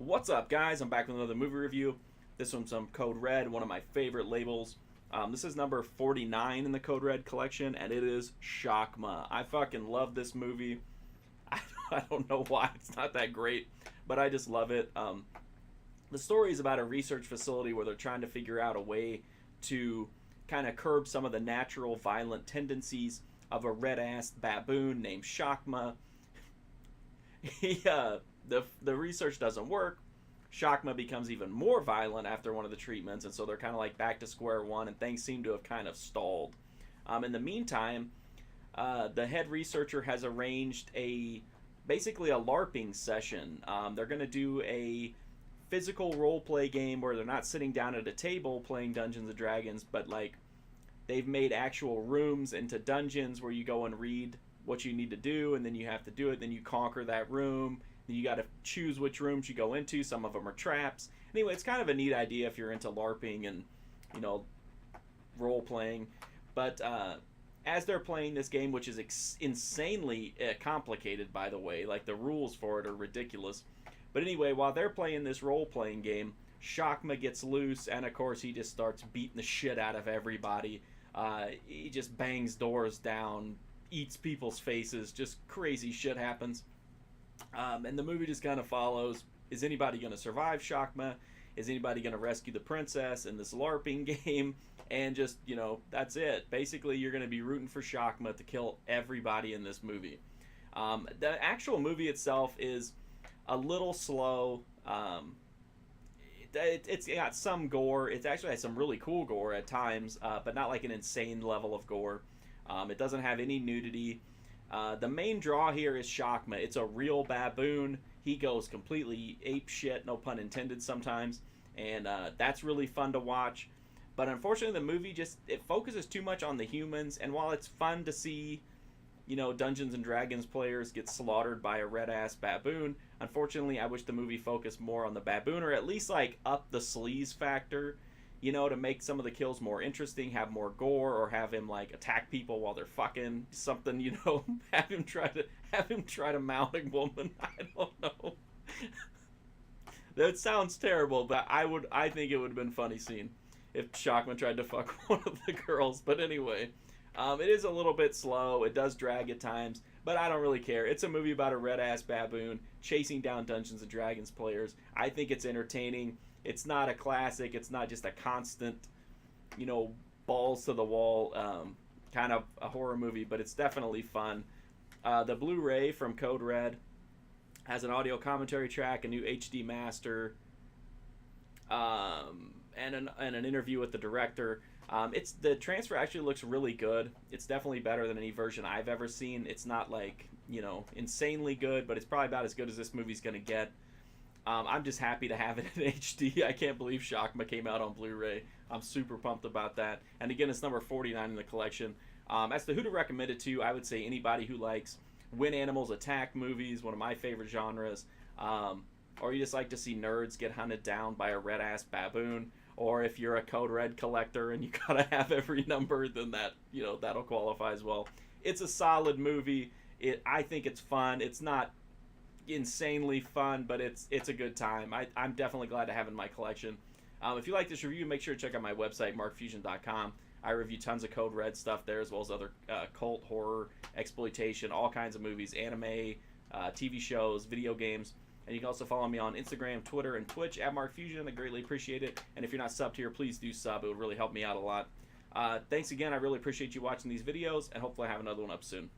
What's up, guys? I'm back with another movie review. This one's from Code Red, one of my favorite labels. This is number 49 in the Code Red collection, and it is Shakma. I fucking love this movie. I don't know why it's not that great, but I just love it. The story is about a research facility where they're trying to figure out a way to kind of curb some of the natural violent tendencies of a red-assed baboon named Shakma. The research doesn't work. Shakma becomes even more violent after one of the treatments, and so they're kind of like back to square one, and things seem to have kind of stalled. In the meantime, the head researcher has arranged basically a LARPing session. They're going to do a physical role play game where they're not sitting down at a table playing Dungeons and Dragons, but like they've made actual rooms into dungeons where you go and read what you need to do, and then you have to do it. Then you conquer that room. Then you got to choose which rooms you go into. Some of them are traps. Anyway, it's kind of a neat idea if you're into LARPing and role playing. But as they're playing this game, which is insanely complicated, by the way, like the rules for it are ridiculous. But anyway, while they're playing this role playing game, Shakma gets loose, and of course he just starts beating the shit out of everybody. He just bangs doors down, eats people's faces, just crazy shit happens. And the movie just kind of follows. Is anybody going to survive Shakma? Is anybody going to rescue the princess in this LARPing game? And just, that's it. Basically, you're going to be rooting for Shakma to kill everybody in this movie. The actual movie itself is a little slow. It's got some gore. It actually has some really cool gore at times, but not like an insane level of gore. It doesn't have any nudity. The main draw here is Shakma. It's a real baboon. He goes completely ape shit, no pun intended sometimes, and that's really fun to watch. But unfortunately, the movie it focuses too much on the humans, and while it's fun to see, Dungeons and Dragons players get slaughtered by a red-ass baboon, unfortunately, I wish the movie focused more on the baboon, or at least like up the sleaze factor. To make some of the kills more interesting, have more gore, or have him like attack people while they're fucking something, have him try to mount a woman. I don't know. That sounds terrible, but I think it would have been a funny scene if Shakma tried to fuck one of the girls. But anyway, it is a little bit slow. It does drag at times, but I don't really care. It's a movie about a red-ass baboon chasing down Dungeons and Dragons players. I think it's entertaining. It's not a classic. It's not just a constant, balls to the wall kind of a horror movie, but it's definitely fun. The Blu-ray from Code Red has an audio commentary track, a new HD master, and an interview with the director. The transfer actually looks really good. It's definitely better than any version I've ever seen. It's not like, insanely good, but it's probably about as good as this movie's going to get. I'm just happy to have it in HD. I can't believe Shakma came out on Blu-ray. I'm super pumped about that. And again, it's number 49 in the collection. As to who to recommend it to, I would say anybody who likes when animals attack movies, one of my favorite genres, or you just like to see nerds get hunted down by a red-ass baboon, or if you're a Code Red collector and you gotta have every number, then that'll qualify as well. It's a solid movie. I think it's fun. It's not insanely fun, but it's a good time. I'm definitely glad to have it in my collection. If you like this review, make sure to check out my website, markfusion.com. I review tons of Code Red stuff there, as well as other cult, horror, exploitation, all kinds of movies, anime, TV shows, video games. And you can also follow me on Instagram, Twitter, and Twitch at markfusion. I greatly appreciate it. And if you're not subbed here, please do sub. It would really help me out a lot. Thanks again. I really appreciate you watching these videos, and hopefully I have another one up soon.